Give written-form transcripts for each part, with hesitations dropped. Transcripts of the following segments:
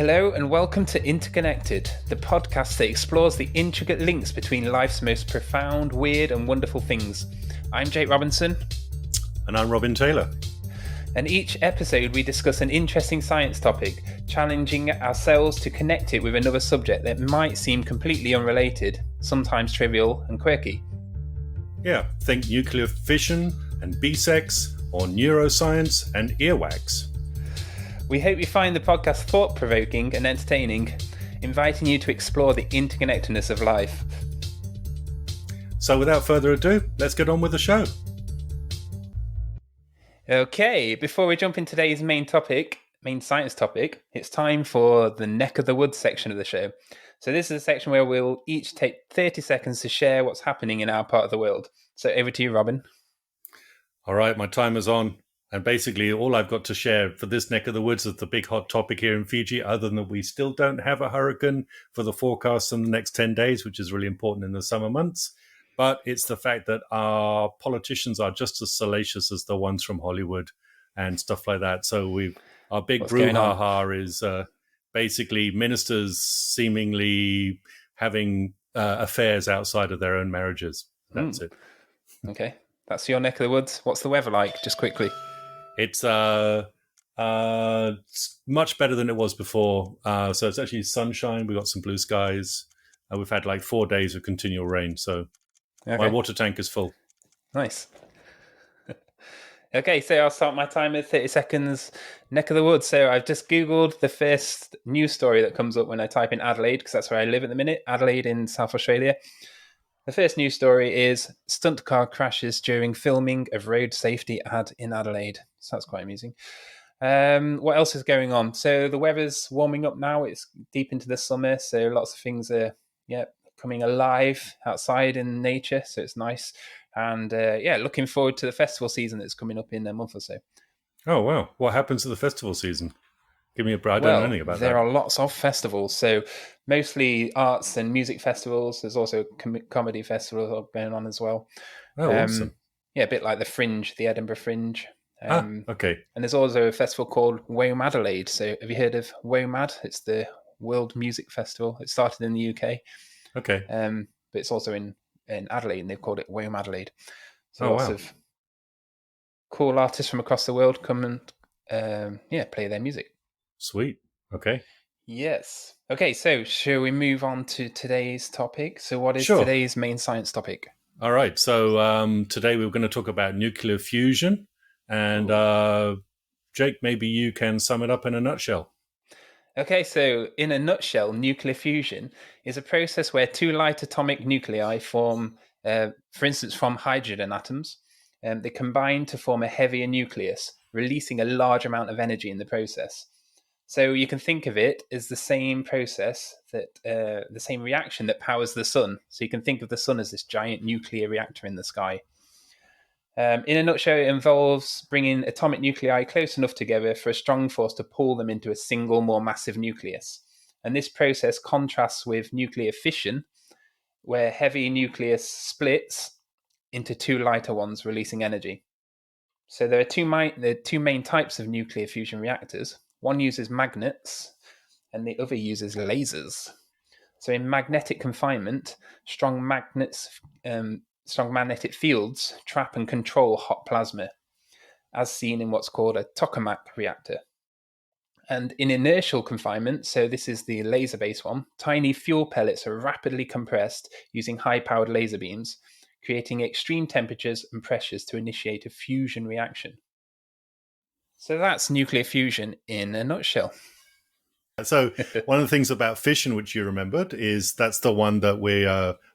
Hello and welcome to Interconnected, the podcast that explores the intricate links between life's most profound, weird and wonderful things. I'm Jake Robinson. And I'm Robin Taylor. And each episode we discuss an interesting science topic, challenging ourselves to connect it with another subject that might seem completely unrelated, sometimes trivial and quirky. Yeah, think nuclear fission and B-sex, or neuroscience and earwax. We hope you find the podcast thought-provoking and entertaining, inviting you to explore the interconnectedness of life. So without further ado, let's get on with the show. Okay, before we jump into today's main science topic, it's time for the neck of the woods section of the show. So this is a section where we'll each take 30 seconds to share what's happening in our part of the world. So over to you, Robin. All right, my timer's on. And basically all I've got to share for this neck of the woods is the big hot topic here in Fiji, other than that we still don't have a hurricane for the forecast in the next 10 days, which is really important in the summer months. But it's the fact that our politicians are just as salacious as the ones from Hollywood and stuff like that. So our big brouhaha is basically ministers seemingly having affairs outside of their own marriages. That's it. Okay, that's your neck of the woods. What's the weather like, just quickly? It's much better than it was before. So it's actually sunshine. We've got some blue skies. We've had like 4 days of continual rain. So my water tank is full. Nice. Okay, so I'll start my timer, 30 seconds, neck of the woods. So I've just Googled the first news story that comes up when I type in Adelaide, because that's where I live at the minute, Adelaide in South Australia. The first news story is stunt car crashes during filming of road safety ad in Adelaide. So that's quite amusing. What else is going on? So the weather's warming up now. It's deep into the summer. So lots of things are coming alive outside in nature. So it's nice. And looking forward to the festival season that's coming up in a month or so. Oh, wow. What happens to the festival season? Give me a break. I don't know anything about that. There are lots of festivals. So mostly arts and music festivals. There's also comedy festivals going on as well. Oh, awesome. Yeah, a bit like the Fringe, the Edinburgh Fringe. Okay. And there's also a festival called Adelaide. So have you heard of WOMAD? It's the World Music Festival. It started in the UK. Okay. But it's also in Adelaide, and they've called it Adelaide. So lots of cool artists from across the world come and play their music. Sweet. Okay. Yes. Okay, so shall we move on to today's topic? So what is today's main science topic? All right. So today we're going to talk about nuclear fusion. And Jake, maybe you can sum it up in a nutshell. Okay, so in a nutshell, nuclear fusion is a process where two light atomic nuclei form, for instance, from hydrogen atoms. They combine to form a heavier nucleus, releasing a large amount of energy in the process. So you can think of it as the same process, the same reaction that powers the sun. So you can think of the sun as this giant nuclear reactor in the sky. In a nutshell, it involves bringing atomic nuclei close enough together for a strong force to pull them into a single, more massive nucleus. And this process contrasts with nuclear fission, where heavy nucleus splits into two lighter ones, releasing energy. So there are two main types of nuclear fusion reactors. One uses magnets, and the other uses lasers. So in magnetic confinement, strong magnetic fields trap and control hot plasma, as seen in what's called a tokamak reactor. And in inertial confinement, so this is the laser-based one, tiny fuel pellets are rapidly compressed using high-powered laser beams, creating extreme temperatures and pressures to initiate a fusion reaction. So that's nuclear fusion in a nutshell. So one of the things about fission, which you remembered, is that's the one that we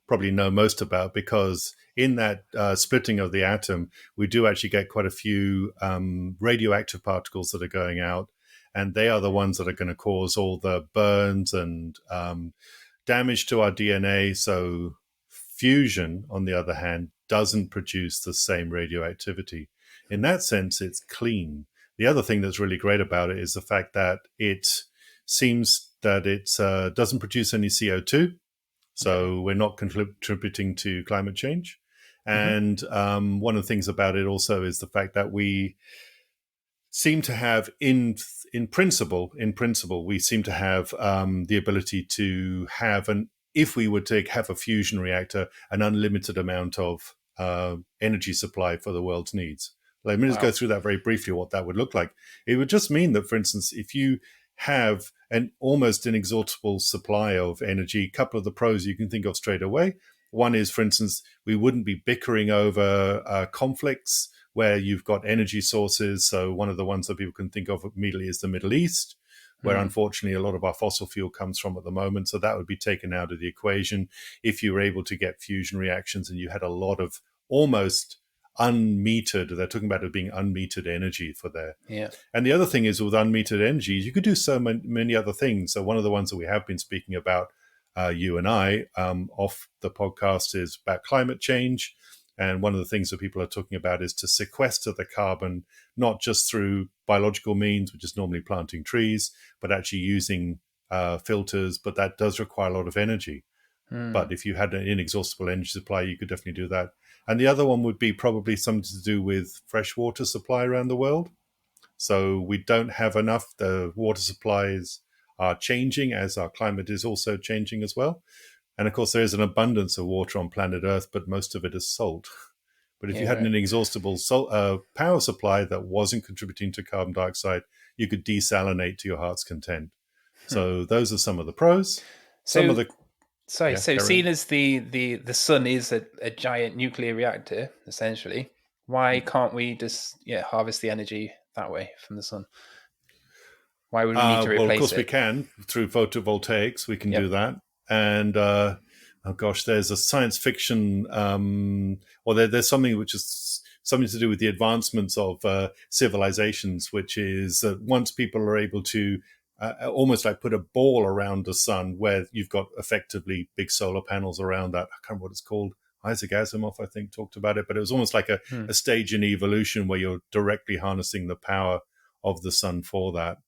probably know most about, because in that splitting of the atom, we do actually get quite a few radioactive particles that are going out, and they are the ones that are going to cause all the burns and damage to our DNA. So fusion, on the other hand, doesn't produce the same radioactivity. In that sense, it's clean. The other thing that's really great about it is the fact that it seems that it doesn't produce any CO2, so we're not contributing to climate change. And one of the things about it also is the fact that we seem to have in principle we seem to have the ability to have an if we were to have a fusion reactor, an unlimited amount of energy supply for the world's needs. Let me just go Wow. through that very briefly, what that would look like. It would just mean that, for instance, if you have an almost inexhaustible supply of energy, a couple of the pros you can think of straight away. One is, for instance, we wouldn't be bickering over conflicts where you've got energy sources. So one of the ones that people can think of immediately is the Middle East, where Mm. unfortunately a lot of our fossil fuel comes from at the moment. So that would be taken out of the equation if you were able to get fusion reactions and you had a lot of almost unmetered, they're talking about it being unmetered energy for there. Yeah. And the other thing is with unmetered energies, you could do so many other things. So one of the ones that we have been speaking about, you and I, off the podcast is about climate change. And one of the things that people are talking about is to sequester the carbon, not just through biological means, which is normally planting trees, but actually using filters. But that does require a lot of energy. Mm. But if you had an inexhaustible energy supply, you could definitely do that. And the other one would be probably something to do with fresh water supply around the world. So we don't have enough. The water supplies are changing as our climate is also changing as well. And of course, there is an abundance of water on planet Earth, but most of it is salt. But if you Yeah. had an Right. inexhaustible power supply that wasn't contributing to carbon dioxide, you could desalinate to your heart's content. Hmm. So those are some of the pros. Some of So the sorry. yeah, So carry seeing on. as the sun is a giant nuclear reactor, essentially, why can't we just harvest the energy that way from the sun? Why would we need to Well, of replace course, we it? can through photovoltaics. We can do Yep. that. And oh gosh, there's a science fiction, or there's something which is something to do with the advancements of civilizations, which is that once people are able to almost like put a ball around the sun, where you've got effectively big solar panels around that. I can't remember what it's called. Isaac Asimov, I think, talked about it, but it was almost like Hmm. a stage in evolution where you're directly harnessing the power of the sun for that.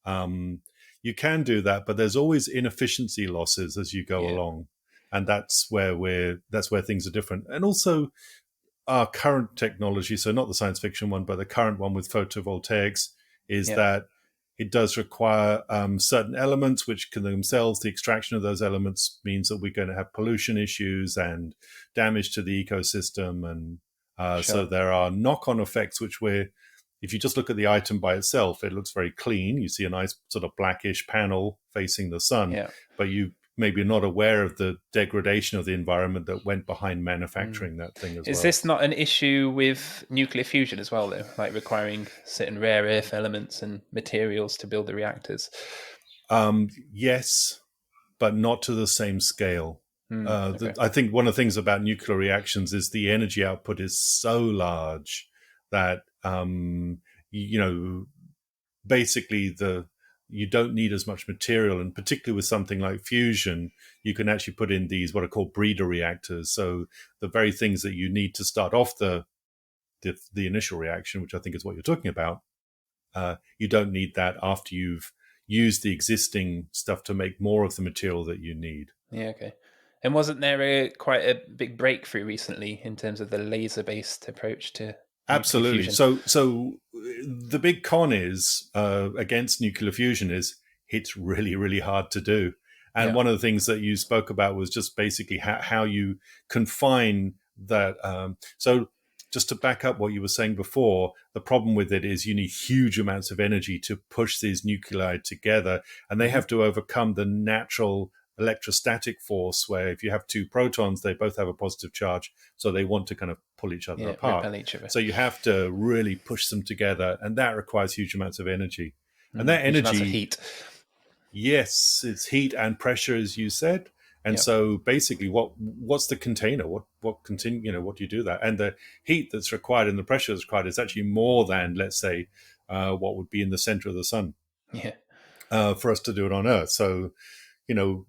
Um, you can do that, but there's always inefficiency losses as you go Yeah. along, and that's where things are different. And also, our current technology, so not the science fiction one, but the current one with photovoltaics, is Yep. that it does require certain elements, which can themselves, the extraction of those elements means that we're going to have pollution issues and damage to the ecosystem. And so Sure. there are knock-on effects, which if you just look at the item by itself, it looks very clean. You see a nice sort of blackish panel facing the sun, Yeah. but you maybe not aware of the degradation of the environment that went behind Mm. manufacturing that thing as Is well. this not an issue with nuclear fusion as well, though? Like requiring certain rare earth elements and materials to build the reactors? Yes, but not to the same scale. Mm. Okay. I think one of the things about nuclear reactions is the energy output is so large that you know basically you don't need as much material, and particularly with something like fusion, you can actually put in these what are called breeder reactors. So the very things that you need to start off the initial reaction, which I think is what you're talking about, you don't need that after you've used the existing stuff to make more of the material that you need. Yeah. Okay. And wasn't there quite a big breakthrough recently in terms of the laser-based approach to nuclear Absolutely. fusion? So the big con is against nuclear fusion is it's really, really hard to do. And Yeah. one of the things that you spoke about was just basically how you confine that. So just to back up what you were saying before, the problem with it is you need huge amounts of energy to push these nuclei together, and they Hmm. have to overcome the natural electrostatic force where if you have two protons, they both have a positive charge, so they want to kind of pull each other Yeah. apart. Repel each other. So you have to really push them together, and that requires huge amounts of energy. And that Huge amounts of energy, heat. yes, it's heat and pressure, as you said. And Yeah. so basically, what's the container? What continue? What do you do that? And the heat that's required and the pressure that's required is actually more than, let's say, what would be in the center of the sun Yeah. for us to do it on Earth. So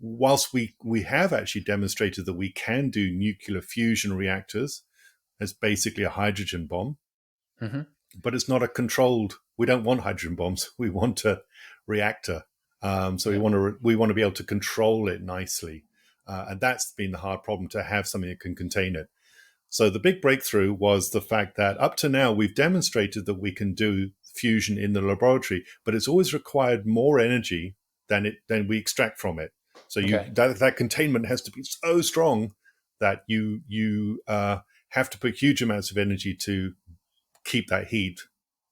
whilst we have actually demonstrated that we can do nuclear fusion reactors as basically a hydrogen bomb, Hmm. but it's not a controlled. We don't want hydrogen bombs. We want a reactor. So Yeah. we want to be able to control it nicely, and that's been the hard problem, to have something that can contain it. So the big breakthrough was the fact that up to now we've demonstrated that we can do fusion in the laboratory, but it's always required more energy than we extract from it. So Okay. that containment has to be so strong that you have to put huge amounts of energy to keep that heat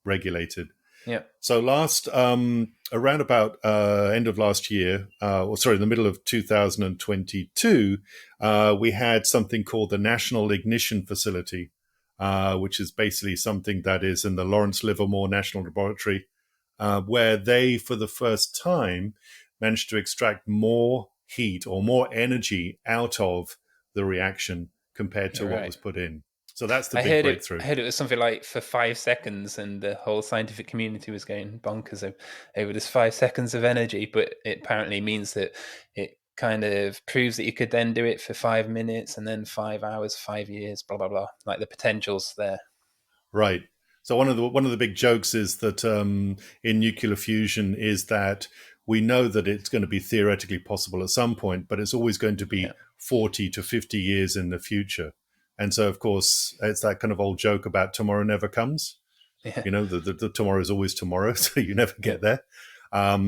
regulated. Yeah. So around about end of last year, in the middle of 2022, we had something called the National Ignition Facility, which is basically something that is in the Lawrence Livermore National Laboratory, where they, for the first time, managed to extract more heat or more energy out of the reaction compared All to what right. was put in. So that's the I big heard it. breakthrough. I heard it was something like for 5 seconds, and the whole scientific community was going bonkers over this 5 seconds of energy. But it apparently means that it kind of proves that you could then do it for 5 minutes, and then 5 hours, 5 years, blah blah blah. Like the potential's there. Right. So one of the big jokes is that in nuclear fusion is that we know that it's going to be theoretically possible at some point, but it's always going to Yeah. be 40 to 50 years in the future. And so, of course, it's that kind of old joke about tomorrow never comes. Yeah. You know, the tomorrow is always tomorrow, so you never Yeah. get there.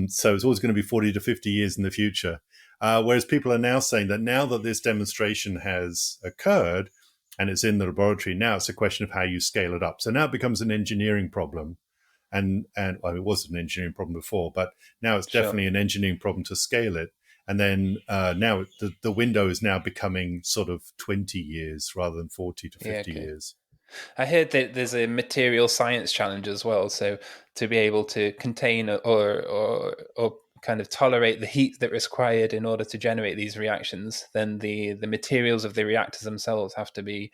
So it's always going to be 40 to 50 years in the future. Whereas people are now saying that now that this demonstration has occurred and it's in the laboratory, now it's a question of how you scale it up. So now it becomes an engineering problem. Well, it was an engineering problem before, but now it's Sure. definitely an engineering problem to scale it. And then now the window is now becoming sort of 20 years rather than 40 to Yeah. 50 Okay. years. I heard that there's a material science challenge as well. So to be able to contain or kind of tolerate the heat that is required in order to generate these reactions, then the materials of the reactors themselves have to be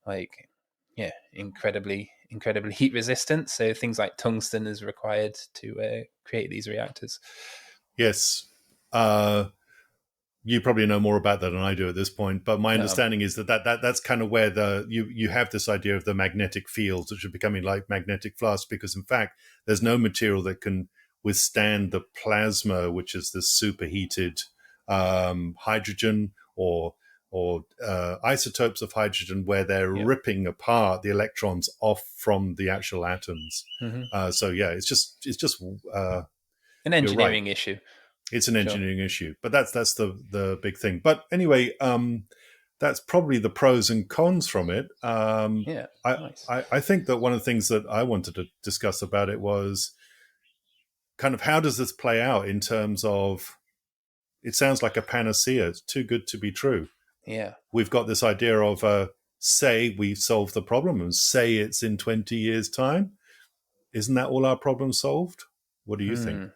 like, yeah, incredibly heat resistant. So things like tungsten is required to create these reactors. Yes. You probably know more about that than I do at this point, but my understanding is that's kind of where you have this idea of the magnetic fields, which are becoming like magnetic flux, because in fact there's no material that can withstand the plasma, which is this superheated hydrogen or isotopes of hydrogen, where they're Yeah. ripping apart the electrons off from the actual atoms. Hmm. So yeah, it's just An you're right. engineering issue. It's an Sure. engineering issue, but that's the big thing. But anyway, that's probably the pros and cons from it. Yeah. I, Nice. I think that one of the things that I wanted to discuss about it was kind of how does this play out in terms of, it sounds like a panacea. It's too good to be true. Yeah. We've got this idea of say we solve the problem and say it's in 20 years time. Isn't that all our problems solved? What do you think? Hmm.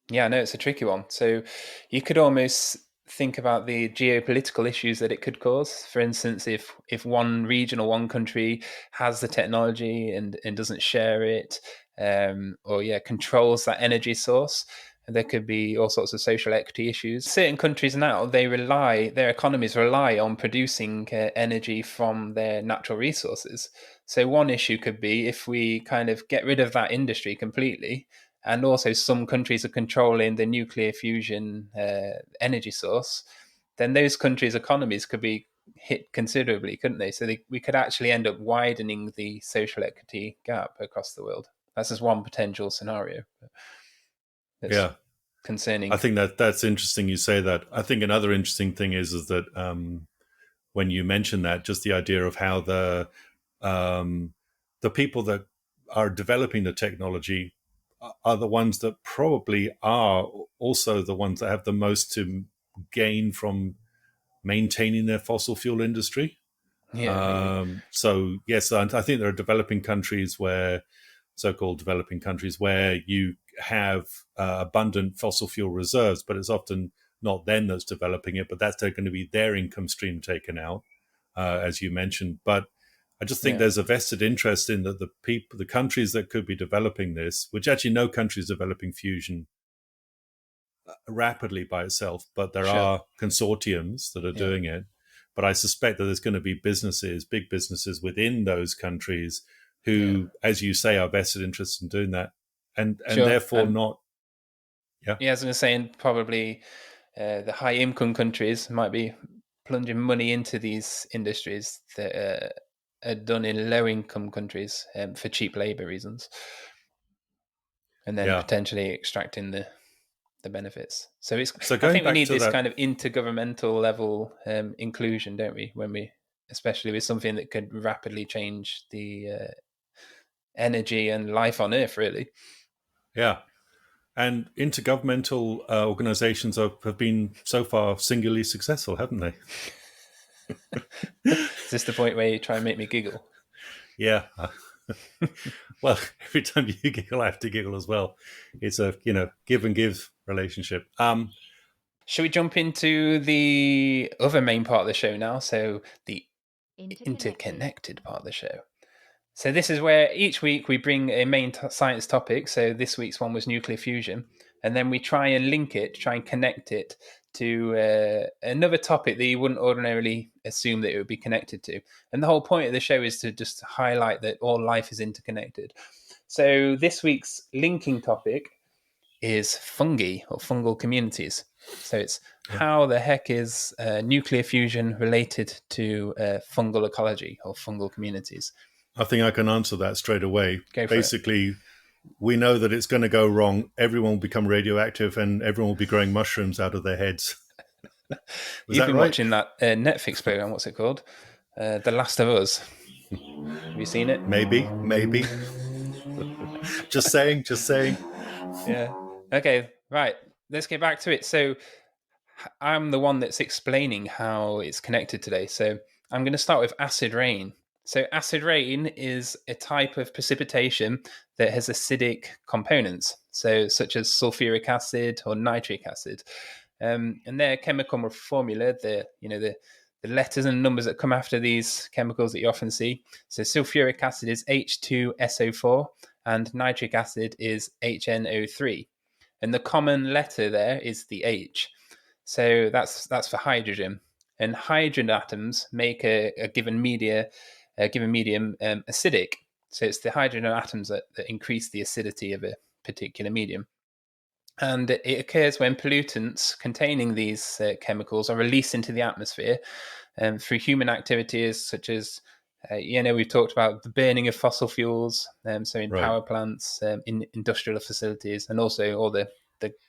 Yeah, no, it's a tricky one. So you could almost think about the geopolitical issues that it could cause. For instance, if one region or one country has the technology and doesn't share it, or yeah, controls that energy source, there could be all sorts of social equity issues. Certain countries now their economies rely on producing energy from their natural resources. So one issue could be if we kind of get rid of that industry completely, and also some countries are controlling the nuclear fusion energy source, then those countries' economies could be hit considerably, couldn't they? So we could actually end up widening the social equity gap across the world. That's just one potential scenario that's Yeah, I concerning. think that's interesting you say that. I think another interesting thing is that when you mention that, just the idea of how um, the people that are developing the technology are the ones that probably are also the ones that have the most to gain from maintaining their fossil fuel industry. Yeah, I agree. So yes, I think there are developing countries where, so-called developing countries, where you have abundant fossil fuel reserves, but it's often not them that's developing it, but that's going to be their income stream taken out, as you mentioned. But I just think Yeah, there's a vested interest in that the countries that could be developing this, which actually no country is developing fusion rapidly by itself, but there sure. are consortiums that are Yeah, doing it. But I suspect that there's going to be businesses, big businesses within those countries yeah, who, as you say, are vested interest in doing that, and sure. therefore And not. Yeah, yeah, as I was saying, probably the high income countries might be plunging money into these industries that are done in low income countries for cheap labor reasons. and then Yeah. potentially extracting the benefits. So So I going think we back need to this that, kind of intergovernmental level inclusion, don't we? When we, especially with something that could rapidly change the energy and life on Earth, really. yeah. And intergovernmental organizations have been so far singularly successful, haven't they? Is this the point where you try and make me giggle? Yeah. Well, every time you giggle, I have to giggle as well. It's a give and give relationship. Should we jump into the other main part of the show now? So the interconnected part of the show. So this is where each week we bring a main science topic. So this week's one was nuclear fusion, and then we try and link it, try and connect it to another topic that you wouldn't ordinarily assume that it would be connected to. And the whole point of the show is to just highlight that all life is interconnected. So this week's linking topic is fungi or fungal communities. So it's how the heck is nuclear fusion related to fungal ecology or fungal communities? I think I can answer that straight away. Go for it. Basically, we know that it's going to go wrong. Everyone will become radioactive and everyone will be growing mushrooms out of their heads. Was You've that been right? watching that Netflix program. What's it called? The Last of Us. Have you seen it? Maybe. Just saying. Yeah. Okay. Right. Let's get back to it. So I'm the one that's explaining how it's connected today. So I'm going to start with acid rain. So acid rain is a type of precipitation that has acidic components, so such as sulfuric acid or nitric acid, and their chemical formula, the letters and numbers that come after these chemicals that you often see. So sulfuric acid is H2SO4 and nitric acid is HNO3, and the common letter there is the H. So that's for hydrogen, and hydrogen atoms make a given medium acidic. So it's the hydrogen atoms that increase the acidity of a particular medium. And it occurs when pollutants containing these chemicals are released into the atmosphere through human activities such as, we've talked about the burning of fossil fuels, so in Right. power plants, in industrial facilities, and also all the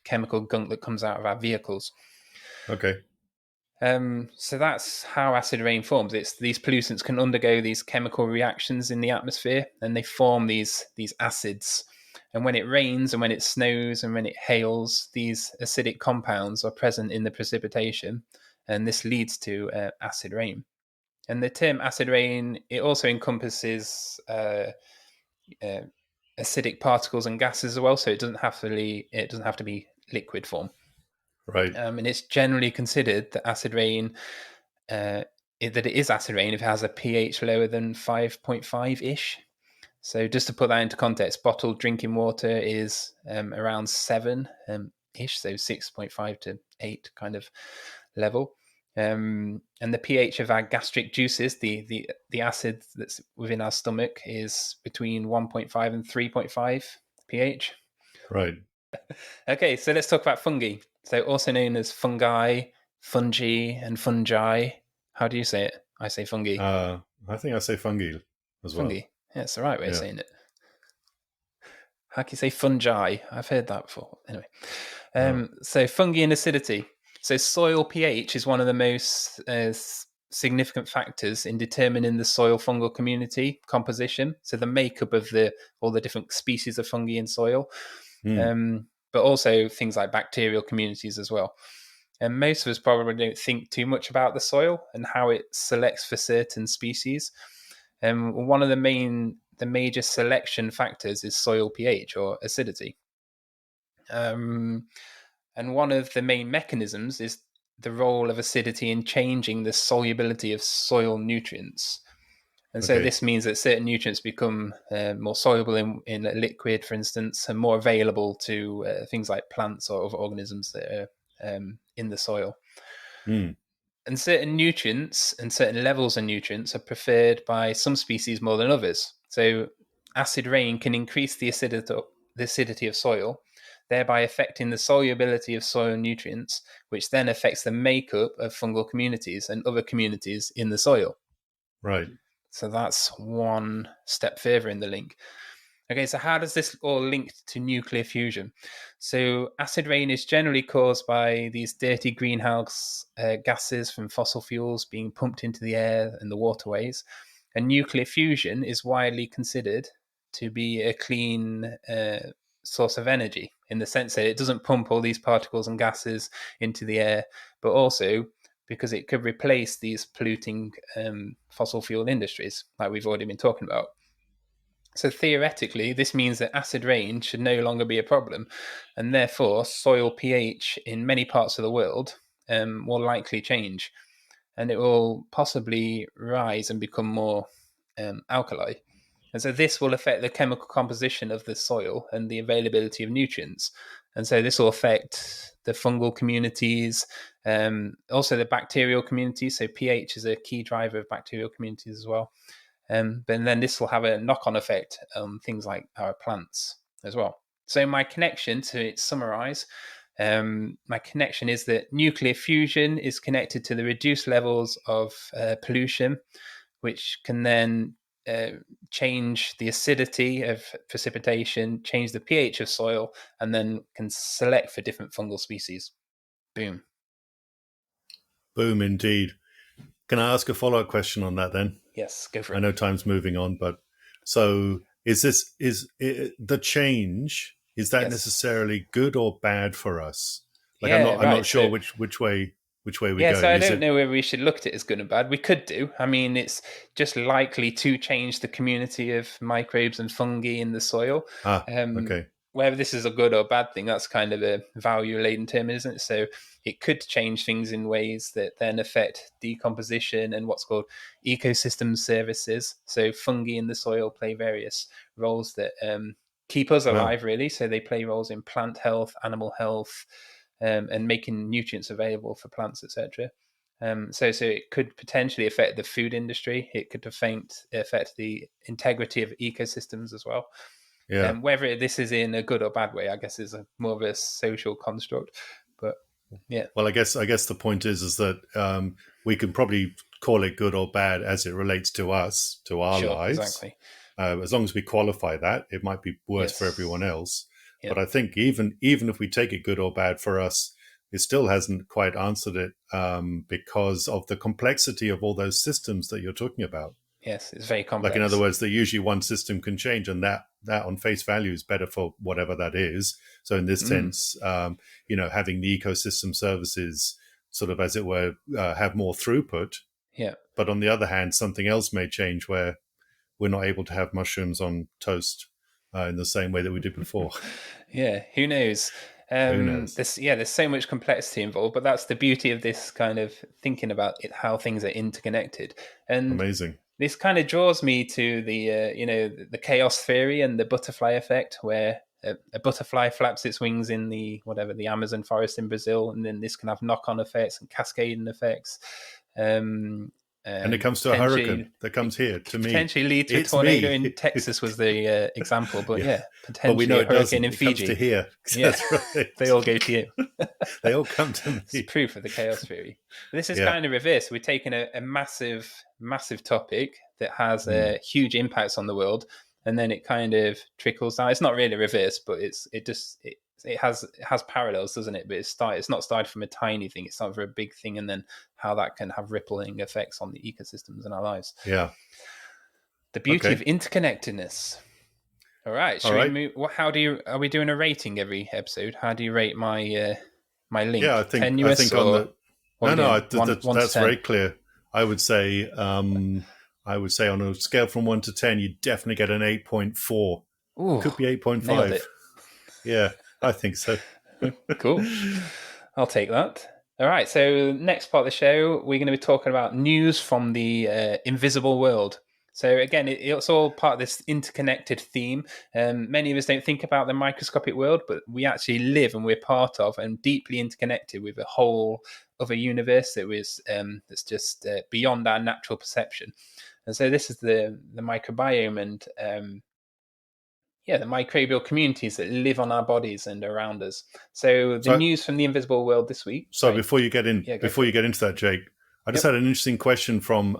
chemical gunk that comes out of our vehicles. Okay. So that's how acid rain forms. It's these pollutants can undergo these chemical reactions in the atmosphere, and they form these acids. And when it rains, and when it snows, and when it hails, these acidic compounds are present in the precipitation, and this leads to acid rain. And the term acid rain, it also encompasses acidic particles and gases as well. So it doesn't have to be liquid form. Right. And it's generally considered that acid rain, that it is acid rain if it has a pH lower than 5.5 ish. So just to put that into context, bottled drinking water is around 7 ish, so 6.5 to 8 kind of level. And the pH of our gastric juices, the acid that's within our stomach, is between 1.5 and 3.5 pH. Right. Okay, so let's talk about fungi. So also known as fungi, fungi, and fungi. How do you say it? I say fungi. I think I say fungi as well. Fungi. Yeah, it's the right way of Yeah. saying it. How can you say fungi? I've heard that before. Anyway, so fungi and acidity. So soil pH is one of the most significant factors in determining the soil fungal community composition. So the makeup of all the different species of fungi in soil, but also things like bacterial communities as well. And most of us probably don't think too much about the soil and how it selects for certain species. And one of the major selection factors is soil pH or acidity. And one of the main mechanisms is the role of acidity in changing the solubility of soil nutrients. And so this means that certain nutrients become more soluble in a liquid, for instance, and more available to things like plants or other organisms that are in the soil. And certain nutrients and certain levels of nutrients are preferred by some species more than others. So acid rain can increase the acidity of soil, thereby affecting the solubility of soil nutrients, which then affects the makeup of fungal communities and other communities in the soil. Right. So that's one step further in the link. Okay, so how does this all link to nuclear fusion? So, acid rain is generally caused by these dirty greenhouse gases from fossil fuels being pumped into the air and the waterways. And nuclear fusion is widely considered to be a clean source of energy in the sense that it doesn't pump all these particles and gases into the air, but also because it could replace these polluting fossil fuel industries, like we've already been talking about. So theoretically, this means that acid rain should no longer be a problem, and therefore soil pH in many parts of the world will likely change, and it will possibly rise and become more alkali. And so this will affect the chemical composition of the soil and the availability of nutrients. And so this will affect the fungal communities, also the bacterial communities. So pH is a key driver of bacterial communities as well. But then this will have a knock-on effect on things like our plants as well. So my connection, to summarize, my connection is that nuclear fusion is connected to the reduced levels of pollution, which can then change the acidity of precipitation, change the pH of soil, and then can select for different fungal species. Boom. Boom, indeed. Can I ask a follow-up question on that then? Yes, go for it. I know time's moving on, but so is the change, is that necessarily good or bad for us? Like, I'm not sure which way we go. So I don't know whether we should look at it as good or bad. We could do. I mean, it's just likely to change the community of microbes and fungi in the soil. Okay. Whether this is a good or bad thing, that's kind of a value-laden term, isn't it? So it could change things in ways that then affect decomposition and what's called ecosystem services. So fungi in the soil play various roles that keep us alive, really. So they play roles in plant health, animal health, and making nutrients available for plants, etc. So it could potentially affect the food industry. It could affect the integrity of ecosystems as well. Yeah. Whether this is in a good or bad way, I guess, is more of a social construct. But yeah. Well, I guess the point is that we can probably call it good or bad as it relates to us, to our lives. Exactly. As long as we qualify that, it might be worse for everyone else. But I think even if we take it good or bad for us, it still hasn't quite answered it because of the complexity of all those systems that you're talking about. Yes, it's very complex. Like, in other words, that usually one system can change, and that on face value is better for whatever that is. So in this sense, having the ecosystem services sort of, as it were, have more throughput. Yeah. But on the other hand, something else may change where we're not able to have mushrooms on toast in the same way that we did before. Yeah, who knows? Who knows? There's so much complexity involved, but that's the beauty of this kind of thinking about it, how things are interconnected. And amazing. This kind of draws me to the the chaos theory and the butterfly effect, where a butterfly flaps its wings in the Amazon forest in Brazil, and then this can have knock-on effects and cascading effects. And it comes to a hurricane that comes here to me. Potentially lead to a tornado in Texas was the example, but potentially but we know a hurricane in Fiji. It comes to here. Yeah. That's right. They all go to you. They all come to me. It's proof of the chaos theory. But this is kind of reverse. We're taking a massive topic that has huge impacts on the world, and then it kind of trickles down. It's not really reverse, but it has parallels, doesn't it? But it's not started from a tiny thing. It started from a big thing, and then how that can have rippling effects on the ecosystems in our lives. Yeah. The beauty of interconnectedness. All right. Should we move? Are we doing a rating every episode? How do you rate my my link? Yeah, I think tenuous that's very clear. I would say on a scale from 1 to 10, you definitely get an 8.4. Could be 8.5. Yeah, I think so. Cool. I'll take that. All right. So next part of the show, we're going to be talking about news from the invisible world. So again, it's all part of this interconnected theme. Many of us don't think about the microscopic world, but we actually live and we're part of and deeply interconnected with a whole other universe that was that's just beyond our natural perception. And so this is the microbiome and the microbial communities that live on our bodies and around us. So news from the invisible world this week. So before you get into that, Jake, I just had an interesting question from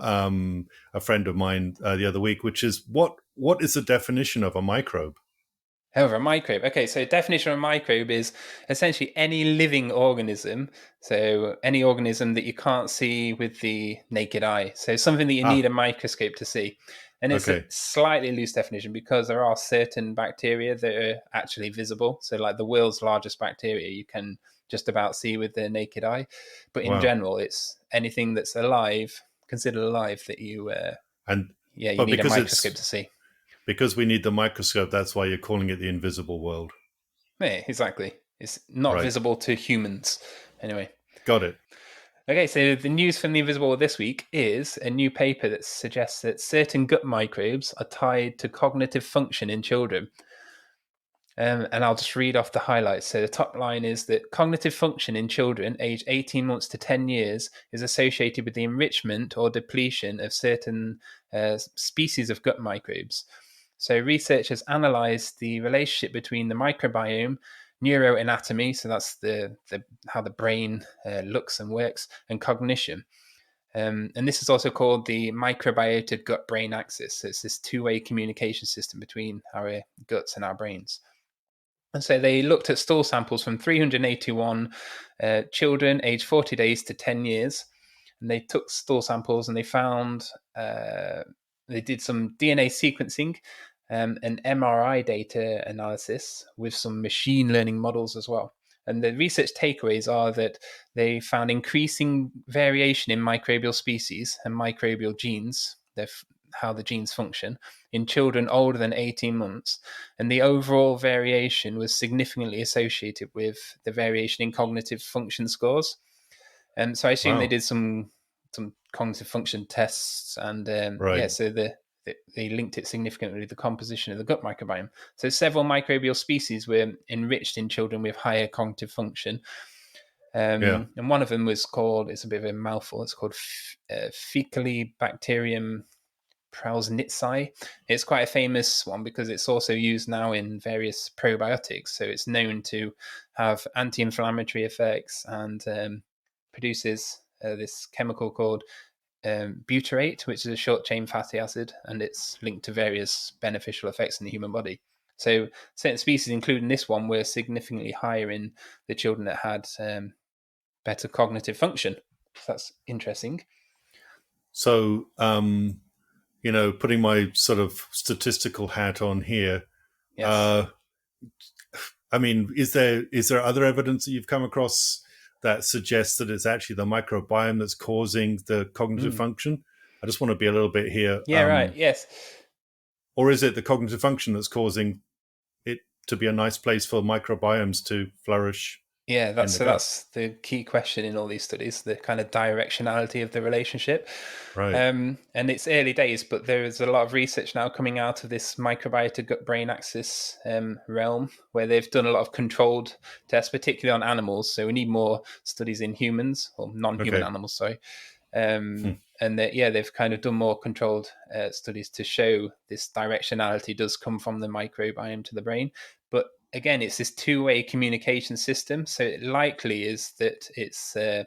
a friend of mine the other week, which is what is the definition of a microbe? However, a microbe. Okay, so definition of a microbe is essentially any living organism. So any organism that you can't see with the naked eye. So something that you need Ah, a microscope to see. And it's a okay. slightly loose definition because there are certain bacteria that are actually visible. So like the world's largest bacteria, you can just about see with the naked eye. But in Wow. general, it's anything that's alive, considered alive, that And you but need a microscope to see. because we need the microscope, that's why you're calling it the invisible world. Yeah, exactly. It's not Right. visible to humans. Anyway. Got it. Okay, so the news from the Invisible World this week is a new paper that suggests that certain gut microbes are tied to cognitive function in children. And I'll just read off the highlights. So the top line is that cognitive function in children aged 18 months to 10 years is associated with the enrichment or depletion of certain species of gut microbes. So researchers analysed the relationship between the microbiome, neuroanatomy, so that's the how the brain looks and works, and cognition. And this is also called the microbiota gut-brain axis. So it's this two-way communication system between our guts and our brains. And so they looked at stool samples from 381 children aged 40 days to 10 years. And they took stool samples and they found, they did some DNA sequencing and MRI data analysis with some machine learning models as well. And the research takeaways are that they found increasing variation in microbial species and microbial genes, how the genes function, in children older than 18 months. And the overall variation was significantly associated with the variation in cognitive function scores. And so I assume they Wow. did some cognitive function tests, and Right. so they linked it significantly with the composition of the gut microbiome. So several microbial species were enriched in children with higher cognitive function. Yeah. And one of them was called, it's a bit of a mouthful, it's called Faecalibacterium prausnitzii. It's quite a famous one because it's also used now in various probiotics. So it's known to have anti-inflammatory effects and produces this chemical called butyrate, which is a short-chain fatty acid, and it's linked to various beneficial effects in the human body. So certain species, including this one, were significantly higher in the children that had better cognitive function. So that's interesting. So, putting my sort of statistical hat on here, Yes. uh, I mean, is there other evidence that you've come across that suggests that it's actually the microbiome that's causing the cognitive Mm. function? I just want to be a little bit here. Yeah, right. Yes. Or is it the cognitive function that's causing it to be a nice place for microbiomes to flourish Yeah, in that's the so gut? that's the key question in all these studies, the kind of directionality of the relationship. Right. And it's early days, but there is a lot of research now coming out of this microbiota gut-brain axis realm, where they've done a lot of controlled tests, particularly on animals. So we need more studies in humans or non-human Okay. animals, sorry. Hmm. And that, yeah, they've kind of done more controlled studies to show this directionality does come from the microbiome to the brain. But again, it's this two-way communication system, so it likely is that it's a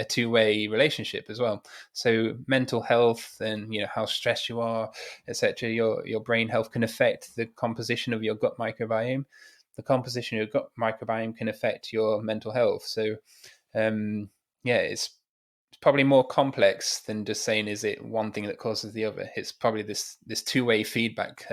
two-way relationship as well. So mental health and how stressed you are, etc. Your brain health can affect the composition of your gut microbiome. The composition of your gut microbiome can affect your mental health. So yeah, it's probably more complex than just saying is it one thing that causes the other. It's probably this two-way feedback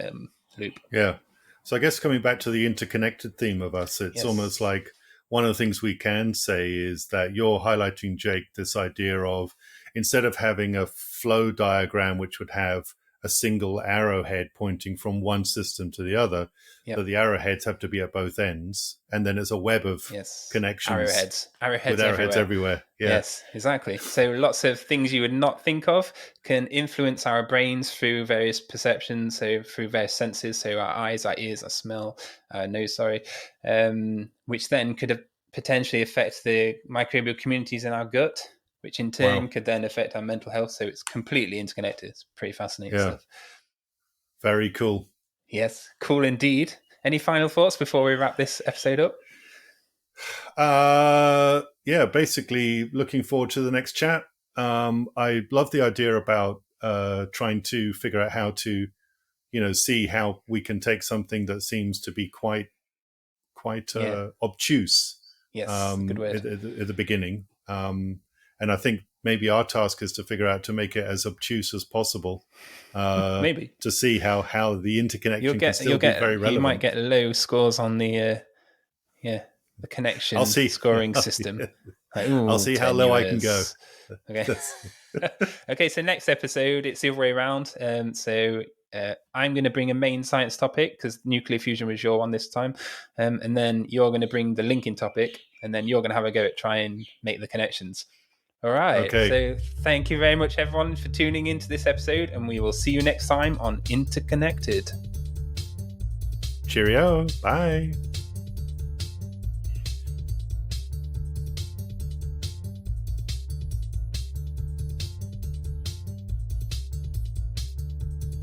loop. Yeah. So I guess coming back to the interconnected theme of us, it's almost Yes. like one of the things we can say is that you're highlighting, Jake, this idea of instead of having a flow diagram which would have a single arrowhead pointing from one system to the other, that Yep. the arrowheads have to be at both ends. And then it's a web of Yes. connections Arrowheads. with Arrowheads arrowheads everywhere. everywhere. Yeah. Yes, exactly. So lots of things you would not think of can influence our brains through various perceptions, so through various senses, so our eyes, our ears, our smell, our nose, sorry, which then could potentially affect the microbial communities in our gut, which in turn Wow. could then affect our mental health. So it's completely interconnected. It's pretty fascinating Yeah. stuff. Very cool. Yes, cool indeed. Any final thoughts before we wrap this episode up? Yeah, basically looking forward to the next chat. I love the idea about trying to figure out how to see how we can take something that seems to be quite obtuse Yes, good word. at the beginning. And I think maybe our task is to figure out to make it as obtuse as possible. Maybe to see how the interconnection can still be very relevant. You might get low scores on the connection scoring system. Like, I'll see how low I can go. Okay. Okay, so next episode, it's the other way around. So I'm going to bring a main science topic because nuclear fusion was your one this time. And then you're going to bring the linking topic, and then you're going to have a go at trying and make the connections. All right. Okay. So thank you very much, everyone, for tuning into this episode, and we will see you next time on Interconnected. Cheerio. Bye.